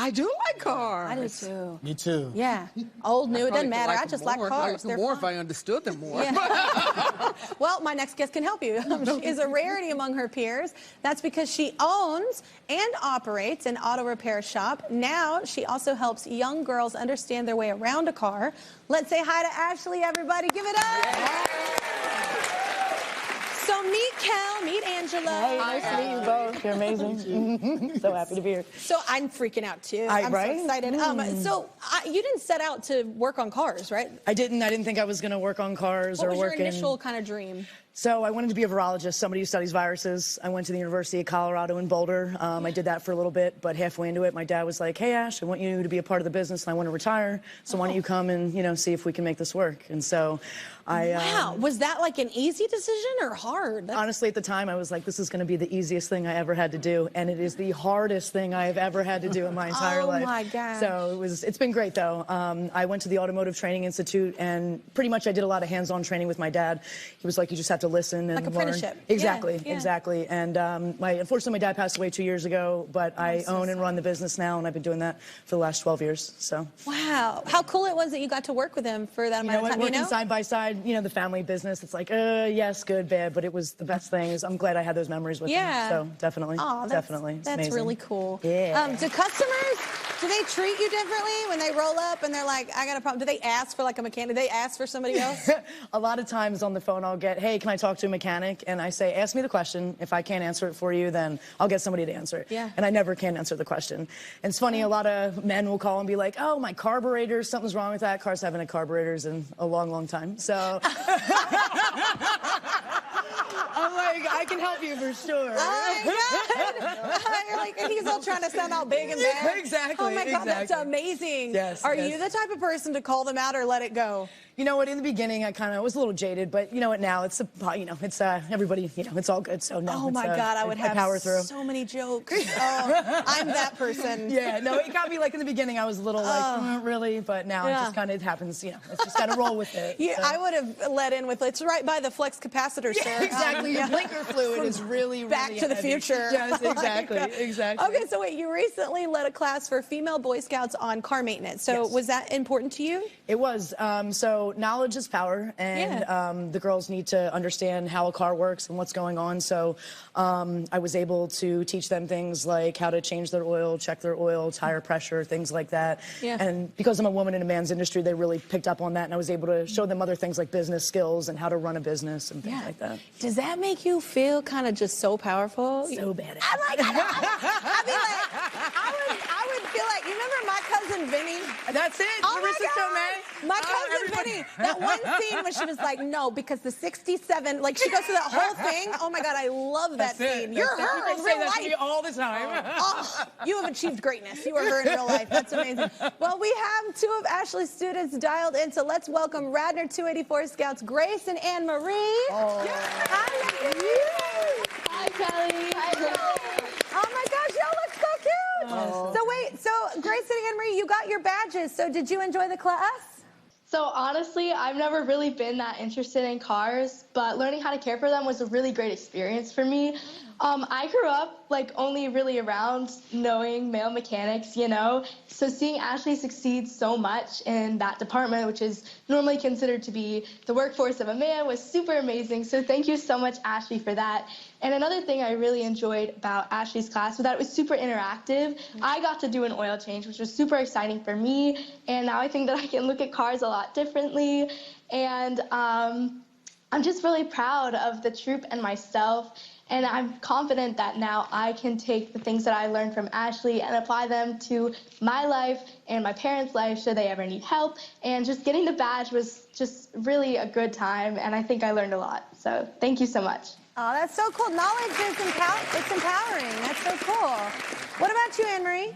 I do like cars. I do too. Me too. Yeah. Old, new, it doesn't matter. I just like I'd cars. like them They're more fun. if I understood them more. Yeah. Well, my next guest can help you. She is a rarity among her peers. That's because she owns and operates an auto repair shop. Now she also helps young girls understand their way around a car. Let's say hi to Ashley, everybody. Give it up. Yeah. So meet Kel, meet Angela. Hey, nice to meet you both. You're amazing. So happy to be here. So I'm freaking out too. I'm so excited. So you didn't set out to work on cars, right? I didn't think I was going to work on cars or work in... What was your initial kind of dream? So I wanted to be a virologist, somebody who studies viruses. I went to the University of Colorado in Boulder. I did that for a little bit, but halfway into it, my dad was like, hey, Ash, I want you to be a part of the business, and I want to retire, so why don't you come and, you know, see if we can make this work? And so I... Wow. Was that like an easy decision or hard? Honestly, at the time, I was like, this is going to be the easiest thing I ever had to do, and it is the hardest thing I have ever had to do in my entire life. Oh, my gosh. So it's been great, though. I went to the Automotive Training Institute, and pretty much I did a lot of hands-on training with my dad. He was like, you just have to listen and like learn. Exactly, yeah. exactly. And unfortunately, my dad passed away 2 years ago, but I own and run the business now, and I've been doing that for the last 12 years. So. Wow. How cool it was that you got to work with him for that amount of time. Working side by side, you know, the family business, it's like, yes, good, bad, but it was the best thing. I'm glad I had those memories with him. So definitely, definitely. That's amazing. Really cool. Yeah. Do customers, do they treat you differently when they roll up and they're like, I got a problem? Do they ask for like a mechanic? Do they ask for somebody else? A lot of times on the phone, I'll get, hey, can I talk to a mechanic? And I say, ask me the question. If I can't answer it for you, then I'll get somebody to answer it. Yeah. And I never can answer the question. And it's funny, a lot of men will call and be like, oh, my carburetor, something's wrong with that. Cars haven't had carburetors in a long, long time. So I'm like, I can help you for sure. Oh, my God. You're like, and he's all trying to sound all big and bad. Exactly. Oh, my God, that's amazing. Yes. Are you the type of person to call them out or let it go? You know what, in the beginning, I kind of was a little jaded, but you know what, now it's, it's everybody, you know, it's all good, so no. Oh, my God, I would have power through. so many jokes. Oh, I'm that person. Yeah, no, it got me, like, in the beginning, I was a little, like, really, but now it just kind of happens, you know, it's just got to roll with it. Yeah, so. I would have let in with, it's right by the flex capacitor, sir. Yeah, exactly, your blinker fluid is really, really Back to the future. Yes, exactly, exactly. Okay, so wait, you recently led a class for female Boy Scouts on car maintenance, so was that important to you? It was, so knowledge is power, and the girls need to understand how a car works and what's going on, so I was able to teach them things like how to change their oil, check their oil, tire pressure, things like that. Yeah. And because I'm a woman in a man's industry, they really picked up on that, and I was able to show them other things like business skills and how to run a business and things like that. Does that make you feel kind of just so powerful? So bad. I'm like, I would feel like, you remember my cousin Vinny? That's it. Oh Marissa Tomei. My cousin Vinny. That one scene when she was like, no, because the 67, like she goes through that whole thing. Oh my God, I love that scene. You're her in real life. To me all the time. Oh, you have achieved greatness. You are her in real life. That's amazing. Well, we have two of Ashley's students dialed in, so let's welcome Radnor 284 Scouts Grace and Anne Marie. Oh. Hi, ladies. Hi, Kelly. Hi, Kelly. Oh my gosh, y'all look so cute. Oh. So wait, so Grace and Anne Marie, you got your badges. So did you enjoy the class? So honestly, I've never really been that interested in cars, but learning how to care for them was a really great experience for me. I grew up like only really around knowing male mechanics, you know, so seeing Ashley succeed so much in that department, which is normally considered to be the workforce of a man, was super amazing. So thank you so much, Ashley, for that. And another thing I really enjoyed about Ashley's class was that it was super interactive. I got to do an oil change, which was super exciting for me, and now I think that I can look at cars a lot differently. And I'm just really proud of the troop and myself. And I'm confident that now I can take the things that I learned from Ashley and apply them to my life and my parents' life should they ever need help. And just getting the badge was just really a good time, and I think I learned a lot. So thank you so much. Oh, that's so cool. Knowledge is empowering. That's so cool. What about you, Anne Marie?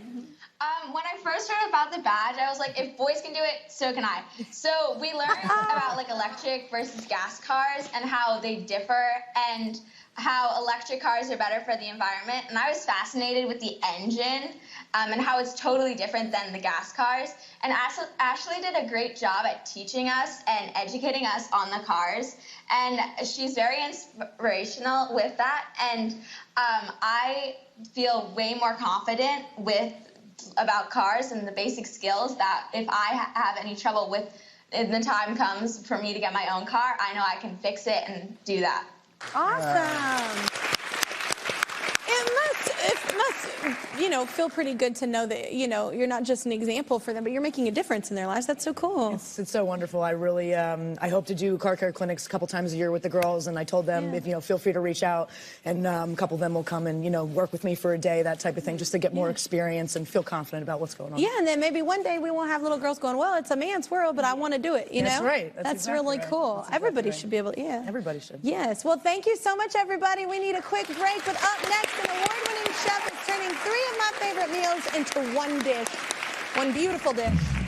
When I first heard about the badge, I was like, if boys can do it, so can I. So we learned about like electric versus gas cars and how they differ and how electric cars are better for the environment. And I was fascinated with the engine and how it's totally different than the gas cars. And Ashley did a great job at teaching us and educating us on the cars. And she's very inspirational with that. And I feel way more confident with about cars and the basic skills that if I have any trouble with, and the time comes for me to get my own car, I know I can fix it and do that. Awesome. It must, you know, feel pretty good to know that, you know, you're not just an example for them, but you're making a difference in their lives. That's so cool. It's so wonderful. I really, I hope to do car care clinics a couple times a year with the girls, and I told them, if, you know, feel free to reach out, and a couple of them will come and, you know, work with me for a day, that type of thing, just to get more experience and feel confident about what's going on. Yeah, and then maybe one day we won't have little girls going, well, it's a man's world, but I want to do it, you know? That's right. That's exactly really right. cool. That's exactly Everybody right. should be able to, yeah. Everybody should. Yes. Well, thank you so much, everybody. We need a quick break, but up next, an award-winning chef is turning 3 of my favorite meals into one dish. One beautiful dish.